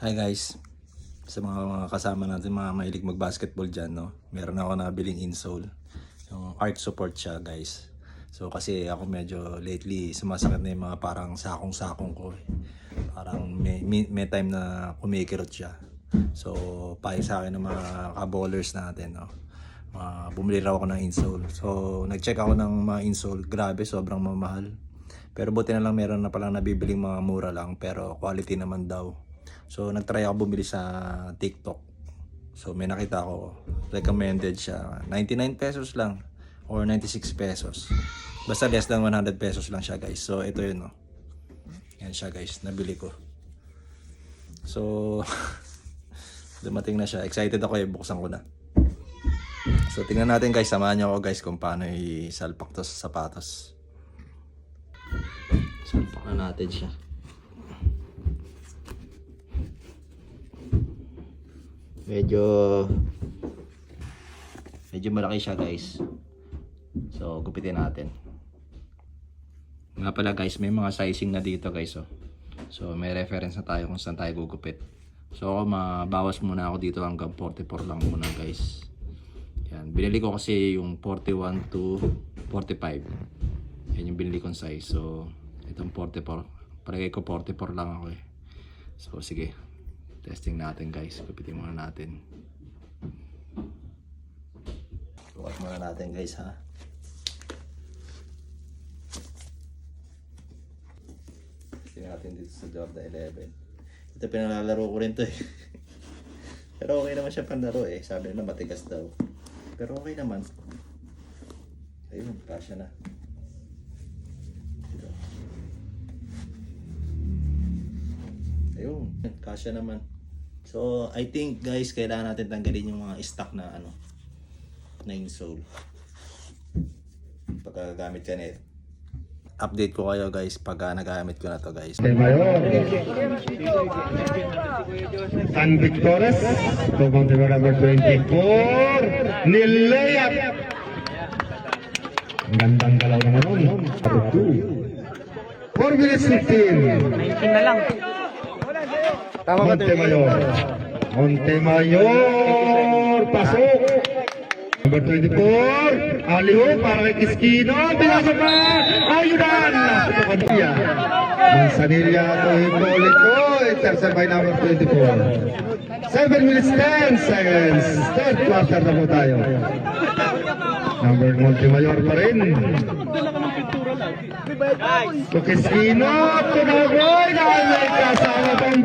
Hi guys, sa mga kasama natin mga mahilig mag-basketball dyan, no? Meron ako nabiling insole. Yung arch support siya guys. So kasi ako medyo lately sumasakit na yung mga parang sakong-sakong ko. Parang may time na kumikirot siya. So payo sa akin ng mga ka-ballers natin, no? Bumili raw ako ng insole. So nag-check ako ng mga insole. Grabe, sobrang mamahal. Pero buti na lang meron na palang nabibiling mga mura lang pero quality naman daw. So nagtry ako bumili sa TikTok. So may nakita ako, recommended siya, 99 pesos lang or 96 pesos. Basta less than 100 pesos lang siya guys. So ito yun, no. Yan siya guys, nabili ko. So dumating na siya. Excited ako buksan ko na. So tingnan natin guys, samahan niyo ako guys kung paano isalpak to sa sapatos. Salpak na natin siya. Medyo malaki siya guys. So gupitin natin. Nga pala guys, may mga sizing na dito guys, oh. So may reference na tayo kung saan tayo gugupit. So ako mabawas muna ako dito hanggang 44 lang muna guys. Yan, binili ko kasi yung 41 to 45. Yan yung binili kong size. So itong 44, palagay ko 44 lang ako eh. So sige, testing natin guys. Gupitin muna natin. Bukas muna natin guys, ha. Tingnan natin dito sa Jordan 11. Ito pinalalaro ko rin to eh. Pero okay naman siya panlaro eh. Sabi nila matigas daw. Pero okay naman. Ayun, kasya na. Ito. Ayun, kasya naman. So, I think guys, kailangan natin tanggalin yung mga stock na na insole pagkagamit ka nito. Update ko kayo guys pag nagamit ko na to guys. San Victores, componente number 24, nilayap. Ang gandang galaw naman nun. 4 minutes 15. 19 na lang. Montemayor, pasok. Number 24, Aliho para kay Kiskino, binasa pa, ayunan! Manzanilla to ulit ko, intercept by number 24. 7 minutes 10 seconds, third quarter na po tayo. Number Montemayor pa rin. To Kiskino, tunagoy, dahil may kasama pang